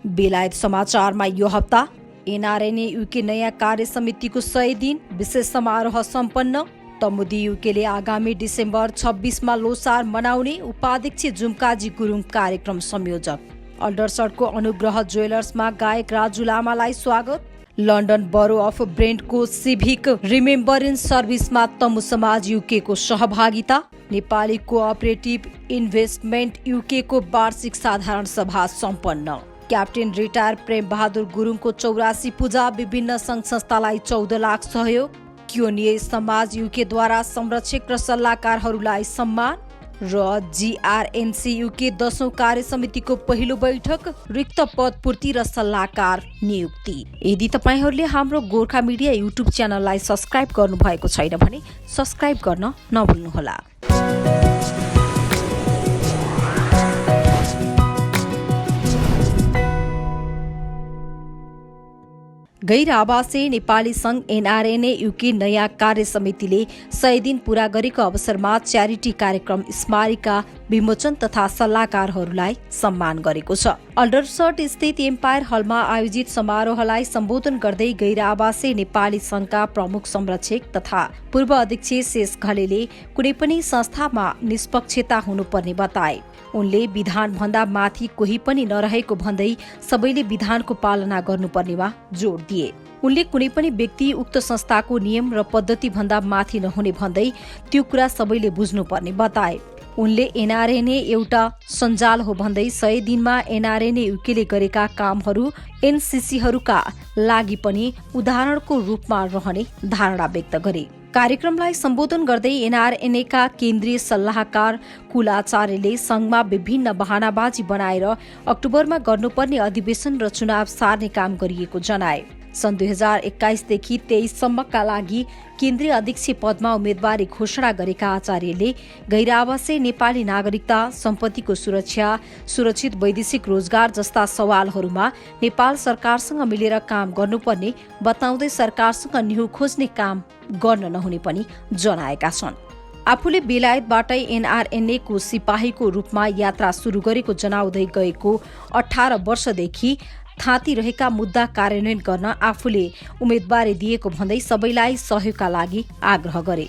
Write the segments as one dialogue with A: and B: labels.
A: बेलायत समाचारमा यो हप्ता एनआरएनए युके नयाँ कार्य समितिको 100 दिन विशेष समारोह सम्पन्न। तमुदी युकेले आगामी डिसेम्बर 26मा लोसार मनाउने उपाध्यक्ष जुम्काजी गुरुङ कार्यक्रम संयोजक। अल्डरसटको अनुग्रह ज्वेलर्समा गायक राजु लामालाई स्वागत। लन्डन बरो अफ ब्रेन्टको सिभिक रिमेम्बरेन्स सर्भिसमा तमु समाज युकेको सहभागिता। नेपाली कोअपरेटिभ इन्भेस्टमेन्ट युकेको वार्षिक साधारण सभा सम्पन्न। क्याप्टेन रिटायर प्रेम बहादुर गुरुङको 84 पूजा। विभिन्न संघ संस्थालाई 14 लाख सहयोग। क्योनिए समाज युकेद्वारा संरक्षक र सल्लाहकारहरूलाई सम्मान। र जीआरएनसी युके 10औं कार्य समितिको पहिलो बैठक। रिक्त पद पूर्ति र सल्लाहकार नियुक्ति। यदि तपाईहरूले हाम्रो गोर्खा मिडिया युट्युब च्यानललाई सब्स्क्राइब गर्नुभएको छैन भने सब्स्क्राइब गर्न नभुल्नुहोला। गैर आवासीय नेपाली संघ एनआरएनए युके नयाँ कार्य समितिले 100 दिन पूरा गरेको अवसरमा च्यारिटी कार्यक्रम स्मारिका विमोचन तथा सल्लाहकारहरूलाई सम्मान गरेको छ। अल्डरसट स्थित एम्पायर हलमा आयोजित समारोहलाई सम्बोधन गर्दै गैर आवासीय नेपाली संघका प्रमुख संरक्षक तथा पूर्व अध्यक्ष शेष घलेले कुनै पनि संस्थामा निष्पक्षता हुनुपर्ने बताए। उनले विधान भन्दा माथि कोही पनि नरहेको भन्दै सबैले विधानको पालना गर्नुपर्नेमा जोड दिए। उनले कुनै पनि व्यक्ति उक्त संस्थाको नियम र पद्धति भन्दा माथि नहुने भन्दै त्यो कुरा सबैले बुझ्नुपर्ने बताए। उनले एनआरएनए एउटा सञ्जाल हो भन्दै 100 दिनमा एनआरएनए युकेले गरेका कामहरू एनसीसीहरूका लागि पनि उदाहरणको रूपमा रहने धारणा व्यक्त गरे। कार्यक्रमलाई सम्बोधन गर्दै एनआरएनएका केन्द्रीय सल्लाहकार कुलाचार्यले संघमा विभिन्न बहानाबाजी बनाएर अक्टोबरमा गर्नुपर्ने अधिवेशन र चुनाव सार्ने काम गरिएको जनाए। सन् 2021 देखि 23 सम्मका लागि केन्द्रीय अध्यक्ष पदमा उम्मेदवारी घोषणा गरेका आचार्यले गैर आवासीय नेपाली नागरिकता, सम्पत्तिको सुरक्षा, सुरक्षित वैदेशिक रोजगार जस्ता सवालहरूमा नेपाल सरकारसँग मिलेर काम गर्नुपर्ने बताउँदै सरकारसँग निहुँ खोज्ने काम गर्न नहुने पनि जनाएका छन्। आफूले बेलायतबाटै एनआरएनए को सिपाहीको रूपमा यात्रा सुरु गरेको जनाउँदै गएको 18 वर्षदेखि थाँती रहेका मुद्दा कार्यान्वयन गर्न आफूले उम्मेदवारी दिएको भन्दै सबैलाई सहयोगका लागि आग्रह गरे।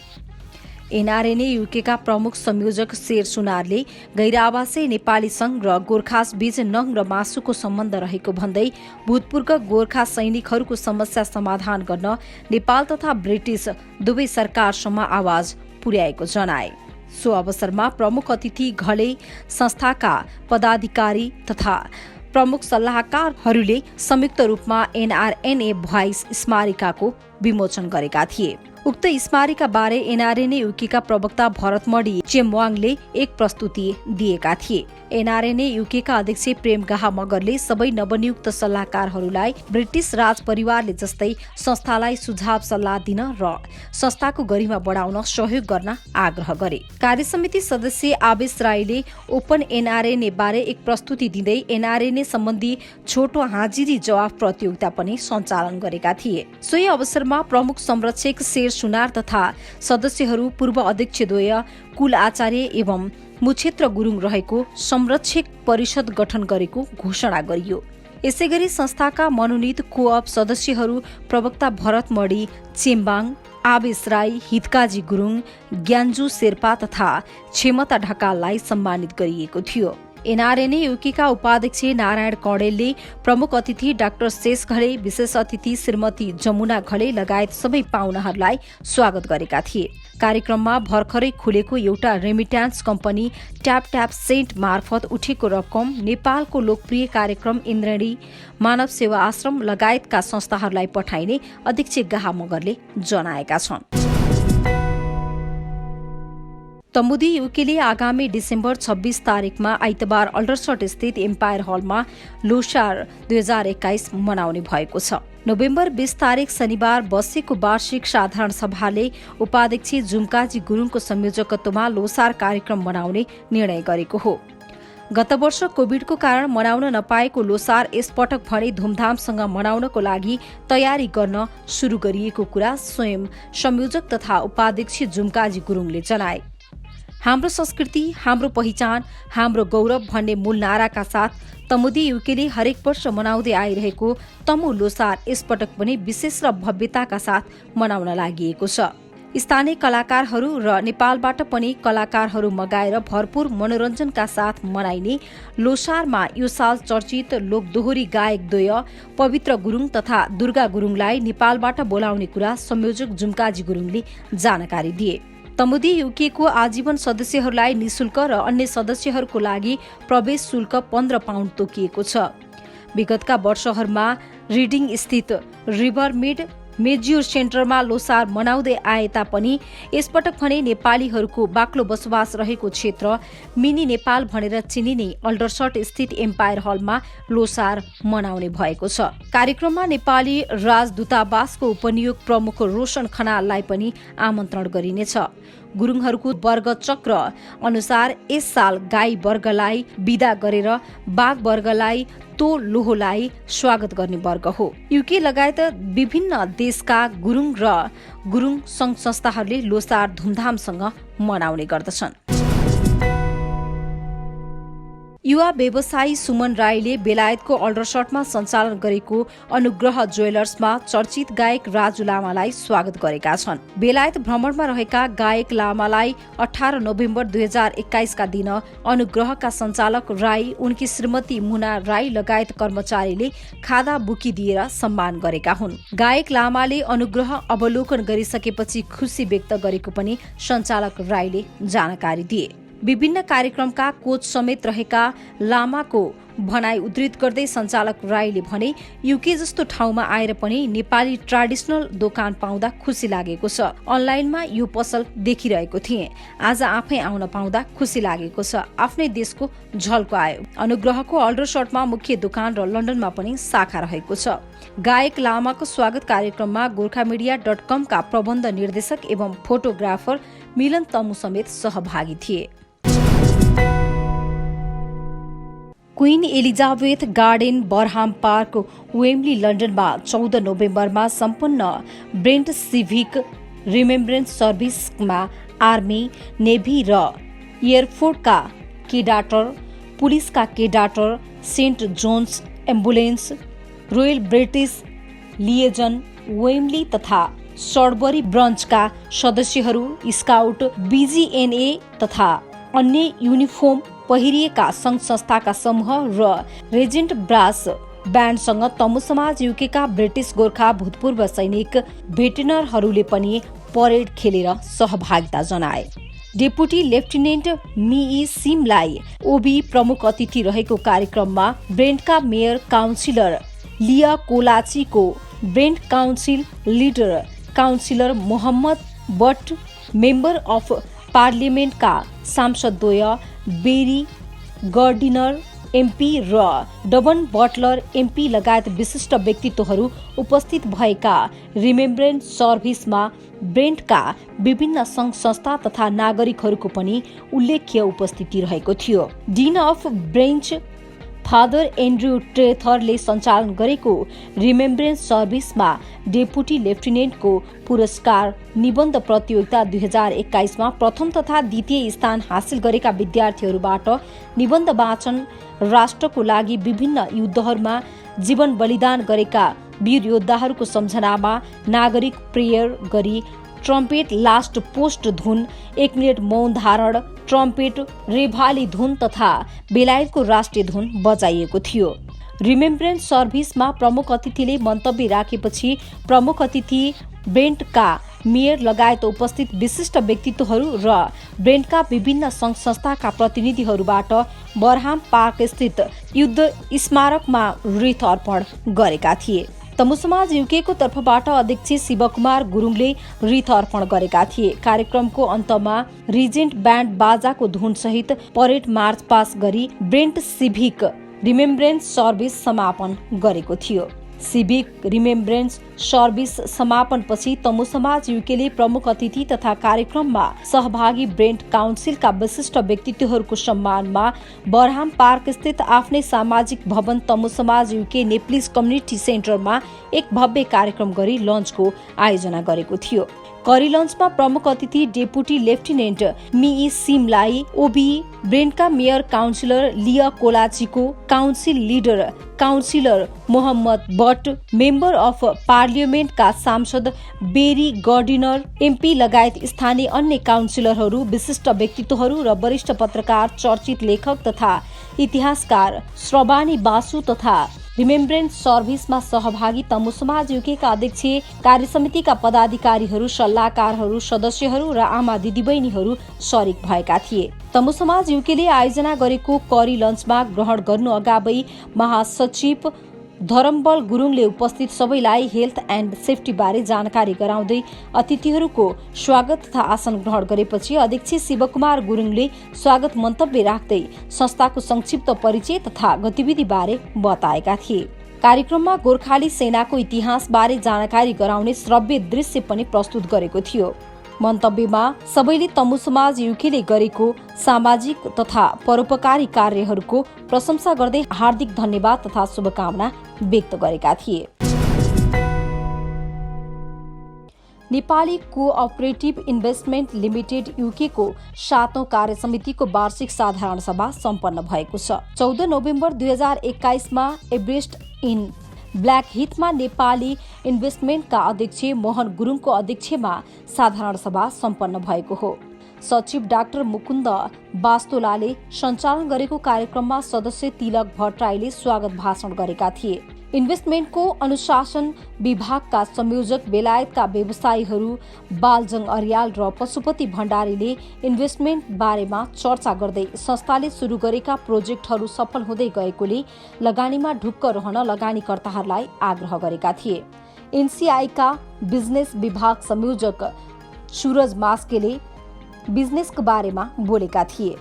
A: एनआरएनए युकेका प्रमुख संयोजक शेर सुनारले गैर आवासीय नेपाली संघ र गोर्खास बीच नङ र मासुको सम्बन्ध रहेको भन्दै भूतपूर्व गोर्खा सैनिकहरूको समस्या समाधान गर्न नेपाल तथा ब्रिटिस दुवै सरकारसम्म आवाज पुर्याएको जनाए। सो अवसरमा प्रमुख अतिथि घले संस्थाका पदाधिकारी तथा प्रमुख सल्लाहकारहरूले संयुक्त रूपमा एनआरएनए भ्वाइस स्मारिकाको विमोचन गरेका थिए। उक्त स्मारिका बारे एनआरएनए युकेका प्रवक्ता भरतमणी चेमवाङले एक प्रस्तुति दिएका थिए। एनआरएनए युकेका अध्यक्ष प्रेम गाहा मगरले सबै नवनियुक्त सल्लाहकारहरूलाई ब्रिटिस राज परिवारले जस्तै संस्थालाई सुझाव सल्लाह दिन र संस्थाको गरिमा बढाउन सहयोग गर्न आग्रह गरे। कार्यसमिति सदस्य आवेश राईले ओपन एनआरएनए बारे एक प्रस्तुति दिँदै एनआरएनए सम्बन्धी छोटो हाजिरी जवाफ प्रतियोगिता पनि सञ्चालन गरेका थिए। सोही अवसरमा प्रमुख संरक्षक शेर सुनार तथा सदस्यहरू पूर्व अध्यक्षद्वय कुल आचार्य एवं मुक्षेत्र गुरुङ रहेको संरक्षक परिषद गठन गरेको घोषणा गरियो। यसैगरी संस्थाका मनोनित कोअप सदस्यहरू प्रवक्ता भरतमणी चेम्बाङ, आवेश राई, हितकाजी गुरुङ, ज्ञानजु शेर्पा तथा क्षमता ढकाललाई सम्मानित गरिएको थियो। एनआरएनए युकेका उपाध्यक्ष नारायण कौडेलले प्रमुख अतिथि डाक्टर शेष घले, विशेष अतिथि श्रीमती जमुना घले लगायत सबै पाहुनाहरूलाई स्वागत गरेका थिए। कार्यक्रममा भर्खरै खुलेको एउटा remittance company Tap Tap Send मार्फत उठेको रकम, नेपालको लोकप्रिय कार्यक्रम इन्द्रेणी मानव सेवा आश्रम लगायतका संस्थाहरूलाई पठाइने अध्यक्ष गाहा मगरले जनाएका छन्। तमुदी युकेले आगामी डिसेम्बर 26 तारिकमा आइतबार अल्डरसट स्थित एम्पायर हलमा लोसार 2021 मनाउने भएको छ। नोभेम्बर 20 तारिक शनिबार बसेको वार्षिक साधारण सभाले उपाध्यक्ष जुम्काजी गुरुङको संयोजकत्वमा लोसार कार्यक्रम मनाउने निर्णय गरेको हो। गत वर्ष कोभिडको कारण मनाउन नपाएको लोसार यसपटक भने धुमधामसँग मनाउनको लागि तयारी गर्न सुरु गरिएको कुरा स्वयं संयोजक तथा उपाध्यक्ष जुम्काजी गुरुङले जनाए। हाम्रो संस्कृति, हाम्रो पहिचान, हाम्रो गौरव भन्ने मूल नाराका साथ तमुदी युकेले हरेक वर्ष मनाउँदै आइरहेको तमु लोसार यसपटक पनि विशेष र भव्यताका साथ मनाउन लागि छ। स्थानीय कलाकारहरू र नेपालबाट पनि कलाकारहरू मगाएर भरपूर मनोरञ्जनका साथ मनाइने लोसारमा यो साल चर्चित लोकदोहोरी गायक द्वय पवित्र गुरुङ तथा दुर्गा गुरुङलाई नेपालबाट बोलाउने कुरा संयोजक जुम्काजी गुरुङले जानकारी दिए। तमुदी युकेको आजीवन सदस्यहरूलाई निशुल्क र अन्य सदस्यहरूको लागि प्रवेश शुल्क 15 पाउन्ड तोकिएको छ। विगतका वर्षहरूमा रिडिङ स्थित रिभरमिड मेज्युर सेन्टरमा लोसार मनाउँदै आए तापनि यसपटक भने नेपालीहरूको बाक्लो बसोबास रहेको क्षेत्र मिनी नेपाल भनेर चिनिने अल्डरसट स्थित एम्पायर हलमा लोसार मनाउने भएको छ। कार्यक्रममा नेपाली राजदूतावासको उपनियोग प्रमुख रोशन खनाललाई पनि आमन्त्रण गरिनेछ। गुरुङहरूको वर्ग चक्र अनुसार यस साल गाई वर्गलाई विदा गरेर बाघ वर्गलाई तो लोहोलाई स्वागत गर्ने वर्ग हो। युके लगायत विभिन्न देशका गुरुङ र गुरुङ संघ संस्थाहरूले लोसार धुमधामसँग मनाउने गर्दछन्। युवा व्यवसायी सुमन राईले बेलायतको अल्डरसटमा सञ्चालन गरेको अनुग्रह ज्वेलर्समा चर्चित गायक राजु लामालाई स्वागत गरेका छन्। बेलायत भ्रमणमा रहेका गायक लामालाई 18 नोभेम्बर 2021 का दिन अनुग्रहका सञ्चालक राई, उनकी श्रीमती मुना राई लगायत कर्मचारीले खादा बुकी दिएर सम्मान गरेका हुन्। गायक लामाले अनुग्रह अवलोकन गरिसकेपछि खुशी व्यक्त गरेको पनि सञ्चालक राईले जानकारी दिए। विभिन्न कार्यक्रमका कोच समेत रहेका लामाको भनाई उद्धृत गर्दै सञ्चालक राईले भने, युके जस्तो ठाउँमा आएर पनि नेपाली ट्रेडिसनल दोकान पाउँदा खुसी लागेको छ। अनलाइनमा यो पसल देखिरहेको थिएँ, आज आफै आउन पाउँदा खुसी लागेको छ। आफ्नै देशको झल्को आयो। अनुग्रहको अल्डरसटमा मुख्य दोकान र लन्डनमा पनि शाखा रहेको छ। गायक लामाको स्वागत कार्यक्रममा गोर्खामिडिया.com का प्रबन्ध निर्देशक एवं फोटोग्राफर मिलन तमु समेत सहभागी थिए। Queen Elizabeth garden Barham park Wembley लन्डनमा 14 नोभेम्बरमा सम्पन्न ब्रेन्ट सिभिक रिमेम्ब्रेन्स सर्भिसमा आर्मी, नेभी र एयरफोर्सका केडाटर, पुलिसका केडाटर, saint John's ambulance, royal British legion, Wembley तथा सडबरी ब्रन्चका सदस्यहरू, स्काउट, बीजीएनए तथा अन्य युनिफर्म पहिरिएका संघ संस्थाका समूह र रेजेन्ट ब्रास ब्यान्डसँग तमु समाज युकेका ब्रिटिस गोर्खा भूतपूर्व सैनिक भेटेरनहरूले पनि परेड खेलेर सहभागिता जनाए। डेपुटी लेफ्टिनेन्ट मिई सिमलाई ओबी प्रमुख अतिथि रहेको कार्यक्रममा ब्रेन्टका मेयर काउन्सिलर लिया कोलाचीको Brent council leader councillor Mohammad Butt, member of पार्लियामेन्टका सांसदद्वय बेरी गर्डिनर एमपी र डबन बटलर एमपी लगायत विशिष्ट व्यक्तित्वहरू उपस्थित भएका रिमेम्ब्रेन्स सर्भिसमा ब्रेन्टका विभिन्न संघ संस्था तथा नागरिकहरूको पनि उल्लेख्य उपस्थिति रहेको थियो। डिन अफ ब्रेन्च फादर एन्ड्रयू ट्रेथरले सञ्चालन गरेको रिमेम्ब्रेन्स सर्भिसमा डेपुटी लेफ्टिनेन्टको पुरस्कार निबन्ध प्रतियोगिता 2021 मा प्रथम तथा द्वितीय स्थान हासिल गरेका विद्यार्थीहरूबाट निबन्ध वाचन, राष्ट्रको लागि विभिन्न युद्धहरूमा जीवन बलिदान गरेका वीर योद्धाहरूको सम्झनामा नागरिक प्रेयर गरी ट्रम्पेट लास्ट पोस्ट धुन, 1 मिनट मौन धारण, ट्रम्पेट रेभाली धुन तथा बेलायतको राष्ट्रिय धुन बजाइएको थियो। रिमेम्ब्रेन्स सर्भिसमा प्रमुख अतिथिले मन्तव्य राखेपछि प्रमुख अतिथि ब्रेन्टका मेयर लगायत उपस्थित विशिष्ट व्यक्तित्वहरू र ब्रेन्टका विभिन्न संघ संस्थाका प्रतिनिधिहरूबाट बर्हाम पार्क स्थित युद्ध स्मारकमा वृथ अर्पण गरेका थिए। तमु समाज युकेको तर्फबाट अध्यक्ष शिवकुमार गुरुङले वृथ अर्पण गरेका थिए। कार्यक्रमको अन्तमा रिजेन्ट ब्यान्ड बाजाको धुन सहित परेड मार्च पास गरी ब्रेन्ट सिभिक रिमेम्ब्रेन्स सर्भिस समापन गरेको थियो। सिभिक रिमेम्ब्रेन्स सर्भिस समापनपछि तमु समाज युकेले प्रमुख अतिथि तथा कार्यक्रममा सहभागी ब्रेन्ट काउन्सिलका विशिष्ट व्यक्तित्वहरूको सम्मानमा बर्हाम पार्क स्थित आफ्नै सामाजिक भवन तमु समाज युके नेप्लिस कम्युनिटी सेन्टरमा एक भव्य कार्यक्रम गरी लन्चको आयोजना गरेको थियो। करिलन्चमा प्रमुख अतिथि डेपुटी लेफ्टिनेन्ट मिई सिमलाई, ओबी ब्रेन्डका मेयर काउन्सिलर लिया कोलाचीको, council leader councillor Mohammad Butt, member of पार्लियामेन्टका सांसद बेरी गर्डिनर, एमपी लगायत स्थानीय अन्य काउन्सिलरहरू, विशिष्ट व्यक्तित्वहरू र वरिष्ठ पत्रकार, चर्चित लेखक तथा इतिहासकार श्रबानी बासु तथा रिमेम्ब्रेन्स सर्भिसमा सहभागी तमु समाज युकेका अध्यक्ष, कार्यसमितिका पदाधिकारीहरू, सल्लाहकारहरू, सदस्यहरू र आमा दिदीबहिनीहरू सरिक भएका थिए। तमु समाज युकेले आयोजना गरेको करी लन्चमा ग्रहण गर्नु अगावै महासचिव धरमबल गुरुङले उपस्थित सबैलाई हेल्थ एन्ड सेफ्टी बारे जानकारी गराउँदै अतिथिहरूको स्वागत तथा आसन ग्रहण गरेपछि अध्यक्ष शिवकुमार गुरुङले स्वागत मन्तव्य राख्दै संस्थाको संक्षिप्त परिचय तथा गतिविधि बारे बताएका थिए। कार्यक्रममा गोर्खाली सेनाको इतिहास बारे जानकारी गराउने श्रव्य दृश्य पनि प्रस्तुत गरेको थियो। मन्तव्यमा सबैले तमु समाज युकेले गरेको सामाजिक तथा परोपकारी कार्यहरूको प्रशंसा गर्दै हार्दिक धन्यवाद तथा शुभकामना व्यक्त गरेका थिए। नेपाली कोअपरेटिभ इन्भेस्टमेन्ट लिमिटेड युकेको 7औं कार्यसमितिको वार्षिक साधारण सभा सम्पन्न भएको छ। 14 नोभेम्बर 2021मा एभरेस्ट इन ब्ल्याकहिथमा नेपाली इन्भेस्टमेन्टका अध्यक्ष मोहन गुरुङको अध्यक्षमा साधारण सभा सम्पन्न भएको हो। सचिव डाक्टर मुकुन्द बास्तोलाले सञ्चालन गरेको कार्यक्रममा सदस्य तिलक भट्टराईले स्वागत भाषण गरेका थिए। इन्भेस्टमेन्टको अनुशासन विभागका संयोजक बेलायतका व्यवसायीहरू बालजङ अर्याल र पशुपति भण्डारीले इन्भेस्टमेन्ट बारेमा चर्चा गर्दै संस्थाले सुरु गरेका प्रोजेक्टहरू सफल हुँदै गएकोले लगानीमा ढुक्क रहन लगानीकर्ताहरूलाई आग्रह गरेका थिए। एनसीआईका बिजनेस विभाग संयोजक सूरज मास्केले बिजनेसको बारेमा बोलेका थिए।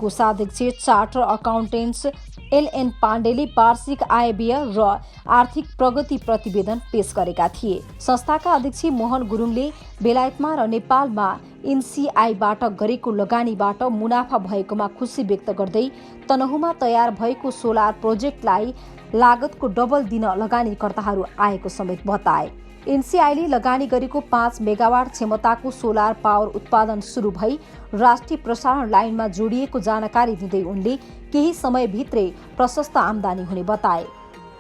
A: कोषाध्यक्ष चार्टर अकाउन्टेन्ट्स एलएन पाण्डेले वार्षिक आय व्यय र आर्थिक प्रगति प्रतिवेदन पेश गरेका थिए। संस्थाका अध्यक्ष मोहन गुरुङले बेलायतमा र नेपालमा एनसीआईबाट गरेको लगानीबाट मुनाफा भएकोमा खुसी व्यक्त गर्दै तनहुमा तयार भएको सोलर प्रोजेक्टलाई लागतको डबल दिन लगानीकर्ताहरू आएको समेत बताए। एनसीआईले लगानी गरेको 5 मेगावाट क्षमताको सोलर पावर उत्पादन सुरु भई राष्ट्रिय प्रसारण लाइनमा जोडिएको जानकारी दिँदै उनले केही समयभित्रै प्रशस्त आमदानी हुने बताए।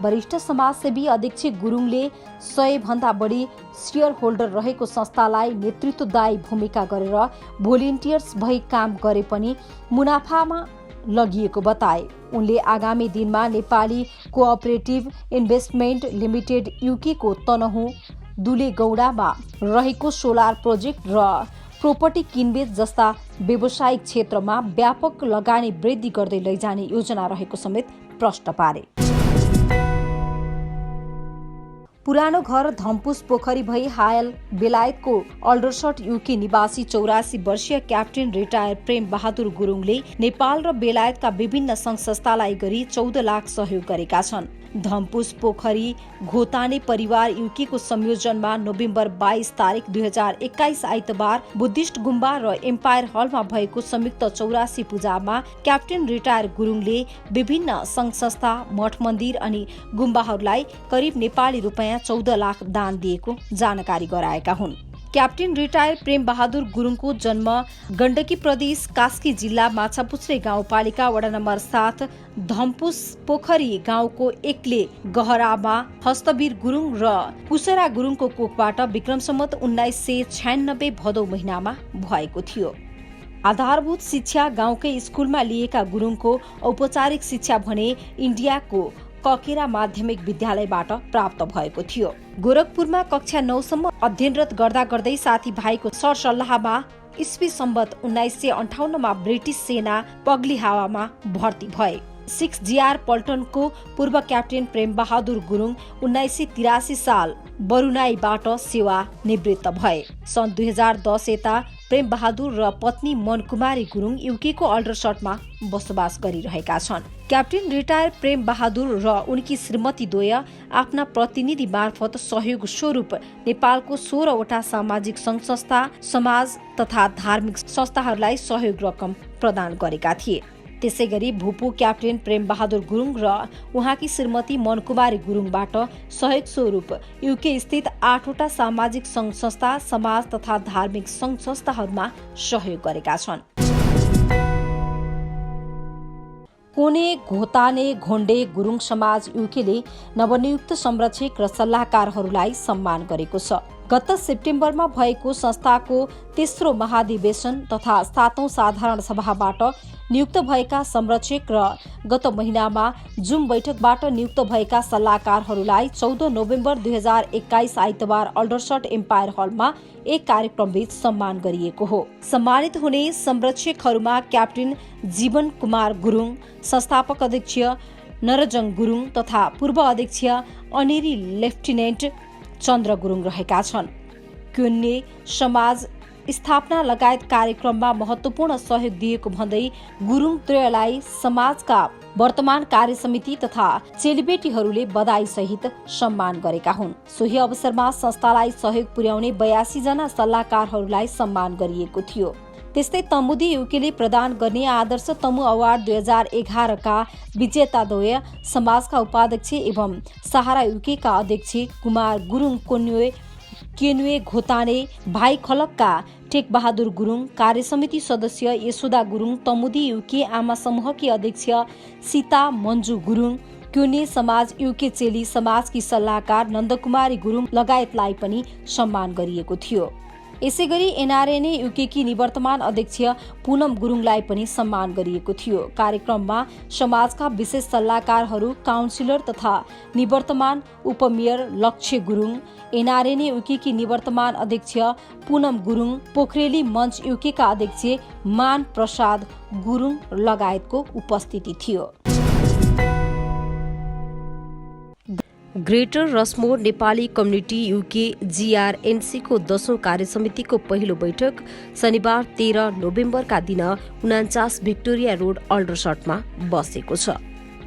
A: वरिष्ठ समाजसेवी अध्यक्ष गुरुङले 100 भन्दा बढी शेयर होल्डर रहेको संस्थालाई नेतृत्वदायी भूमिका गरेर भोलिन्टियर्स भई काम गरे पनि मुनाफामा लगिएको बताए। उनले आगामी दिनमा नेपाली कोअपरेटिभ इन्भेस्टमेन्ट लिमिटेड युकेको तनहुँ दुलेगौडामा रहेको सोलर प्रोजेक्ट र प्रोपर्टी किनबेच जस्ता व्यावसायिक क्षेत्रमा व्यापक लगानी वृद्धि गर्दै लैजाने योजना रहेको समेत प्रश्न पारे। पुरानो घर धम्पुस पोखरी भई हायल बेलायतको अल्डरसट युके निवासी 84 वर्षीय क्याप्टेन रिटायर प्रेम बहादुर गुरुङले नेपाल र बेलायतका विभिन्न सङ्घ संस्थालाई गरी 14 लाख सहयोग गरेका छन्। धम्पुस पोखरी घोताने परिवार युकेको संयोजनमा नोभेम्बर 22 तारिक 2021 आइतबार बुद्धिस्ट गुम्बा र एम्पायर हलमा भएको संयुक्त 84 पूजामा क्याप्टेन रिटायर गुरुङले विभिन्न सङ्घ संस्था, मठ मन्दिर अनि गुम्बाहरूलाई करिब नेपाली रुपैयाँ 14 लाख दान दिएको जानकारी गराएका हुन्। क्याप्टेन रिटायर प्रेम बहादुर गुरुङको जन्म गण्डकी प्रदेश कास्की जिल्ला माछापुच्छ्रे गाउँपालिका वडा नम्बर 7 धम्पुस पोखरी गाउँको एक्ले गहरामा हस्तवीर गुरुङ र कुशरा गुरुङको कोखबाट विक्रम सम्वत 1996 भदौ महिनामा भएको थियो। आधारभूत शिक्षा गाउँकै स्कुलमा लिएका गुरुङको औपचारिक शिक्षा भने इन्डियाको ककेरा माध्यमिक विद्यालयबाट प्राप्त भएको थियो। गोरखपुरमा कक्षा 9 सम्म अध्ययनरत गर्दा गर्दै साथीभाइको सरसल्लाहमा इस्वी सम्वत 1958 मा ब्रिटिस सेना पग्ली हावामा भर्ती भए। 6GR पल्टनको पूर्व क्याप्टेन प्रेम बहादुर गुरुङ 1983 साल बरुनाईबाट सेवा निवृत्त भए। सन् 2010 यता प्रेम बहादुर र पत्नी मनकुमारी गुरुङ युकेको अल्डरसटमा बसोबास गरिरहेका छन्। क्याप्टेन रिटायर प्रेम बहादुर र उनकी श्रीमती द्वय आफ्ना प्रतिनिधि मार्फत सहयोग स्वरूप नेपालको 16 वटा सामाजिक सङ्घ संस्था, समाज तथा धार्मिक संस्थाहरूलाई सहयोग रकम प्रदान गरेका थिए। त्यसैगरी भूपू क्याप्टेन प्रेम बहादुर गुरुङ र उहाँकी श्रीमती मनकुमारी गुरुङबाट सहयोग स्वरूप युके स्थित 8वटा सामाजिक सङ्घ संस्था, समाज तथा धार्मिक सङ्घ संस्थाहरूमा सहयोग गरेका छन्। कोने घोताने घोण्डे गुरुङ समाज युकेले नवनियुक्त संरक्षक र सल्लाहकारहरूलाई सम्मान गरेको छ। गत सेप्टेम्बरमा भएको संस्थाको तेस्रो महाधिवेशन तथा 7औं साधारण सभाबाट नियुक्त भएका संरक्षक र गत महिनामा जुम बैठकबाट नियुक्त भएका सल्लाहकारहरूलाई 14 नोभेम्बर 2021 आइतबार अल्डरसट एम्पायर हलमा एक कार्यक्रमबीच सम्मान गरिएको हो। सम्मानित हुने संरक्षकहरूमा क्याप्टेन जीवन कुमार गुरुङ, संस्थापक अध्यक्ष नरजङ गुरुङ तथा पूर्व अध्यक्ष अनेरी लेफ्टिनेन्ट चन्द्र गुरुङ रहेका छन्। क्युन्ने समाज स्थापना लगायत कार्यक्रममा महत्वपूर्ण सहयोग दिएको भन्दै गुरुङ त्रयलाई समाजका वर्तमान कार्यसमिति तथा चेलीबेटीहरूले बधाई सहित सम्मान गरेका हुन्। सोही अवसरमा संस्थालाई सहयोग पुर्याउने 82 जना सल्लाहकारहरूलाई सम्मान गरिएको थियो। त्यस्तै तमुदी युकेले प्रदान गर्ने आदर्श तमु अवार्ड 2011 का विजेताद्वय समाजका उपाध्यक्ष एवं सहारा युकेका अध्यक्ष कुमार गुरुङ केन्वे घोताने, भाइ खलकका टेकबहादुर गुरुङ, कार्यसमिति सदस्य यशोदा गुरुङ, तमुदी युके आमा समूहकी अध्यक्ष सीता मन्जु गुरुङ, क्युने समाज युके चेली समाजकी सल्लाहकार नन्दकुमारी गुरुङ लगायतलाई पनि सम्मान गरिएको थियो। यसैगरी एनआरएनए युकेकी निवर्तमान अध्यक्ष पूनम गुरुङलाई पनि सम्मान गरिएको थियो। कार्यक्रममा समाजका विशेष सल्लाहकारहरू, काउन्सिलर तथा निवर्तमान उपमेयर लक्ष्य गुरुङ, एनआरएनए युकेकी निवर्तमान अध्यक्ष पूनम गुरुङ, पोखरेली मञ्च युकेका अध्यक्ष मान प्रसाद गुरुङ लगायतको उपस्थिति थियो। Greater Rushmoor Nepali community UK GRNC को 10औं कार्यसमितिको पहिलो बैठक शनिबार 13 नोभेम्बरका दिन 49 भिक्टोरिया रोड अल्डरसटमा बसेको छ।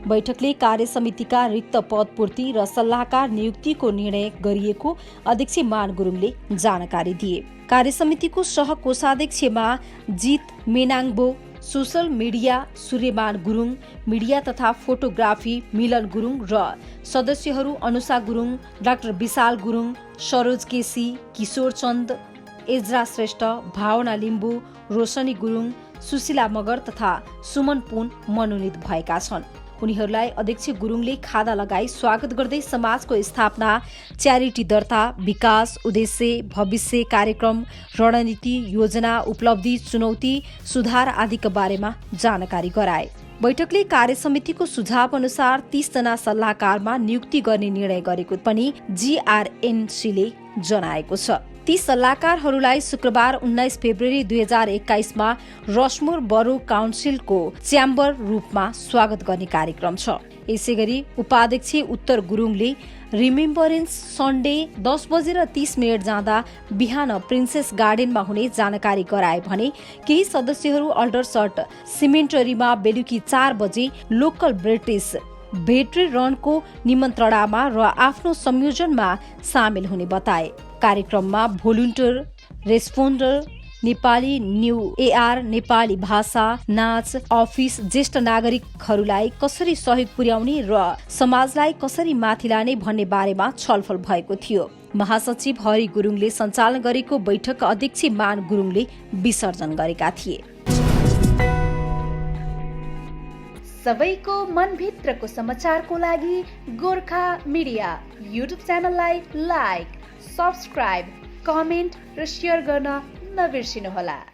A: बैठकले कार्यसमितिका रिक्त पद पूर्ति र सल्लाहकार नियुक्तिको निर्णय गरिएको अध्यक्ष मान गुरुङले जानकारी दिए। कार्यसमितिको सहकोषाध्यक्षमा जित मेनाङबो, social media Suryaman Gurung, media तथा फोटोग्राफी मिलन गुरुङ र सदस्यहरू अनुषा गुरुङ, डाक्टर विशाल गुरुङ, सरोज केसी, किशोर चन्द, एजरा श्रेष्ठ, भावना लिम्बू, रोशनी गुरुङ, सुशीला मगर तथा सुमन पुन मनोनित भएका छन्। उनीहरूलाई अध्यक्ष गुरुङले खादा लगाई स्वागत गर्दै समाजको स्थापना, च्यारिटी दर्ता, विकास, उद्देश्य, भविष्य कार्यक्रम, रणनीति, योजना, उपलब्धि, चुनौती, सुधार आदिका बारेमा जानकारी गराए। बैठकले कार्यसमितिको सुझाव अनुसार 30 जना सल्लाहकारमा नियुक्ति गर्ने निर्णय गरेको पनि GRNCले जनाएको छ। ती सल्लाहकारहरूलाई शुक्रबार 19 फेब्रुअरी 2021 मा रसमोर बरो काउन्सिलको च्याम्बर रूपमा स्वागत गर्ने कार्यक्रम छ। यसैगरी उपाध्यक्ष उत्तर गुरुङले रिमेम्बरेन्स सन्डे 10:30 जाँदा बिहान प्रिन्सेस गार्डनमा हुने जानकारी गराए भने केही सदस्यहरू अल्डरसट सिमेन्टरीमा बेलुकी 4 बजे लोकल ब्रिटिस भेट्री रनको निमन्त्रणामा र आफ्नो संयोजनमा सामेल हुने बताए। कार्यक्रममा volunteer responder, Nepali new AR, Nepali भाषा, नाच, अफिस, ज्येष्ठ नागरिकहरूलाई कसरी सहयोग पुर्याउने र समाजलाई कसरी माथि लाने भन्ने बारेमा छलफल भएको थियो। महासचिव हरि गुरुङले सञ्चालन गरेको बैठक अध्यक्ष मान गुरुङले विसर्जन गरेका थिए।
B: सबैको मनभित्रको समाचारको लागि गोर्खा मिडिया युट्युब च्यानललाई लाइक, सब्स्क्राइब, कमेन्ट र शेयर गर्न नबिर्सिनुहोला।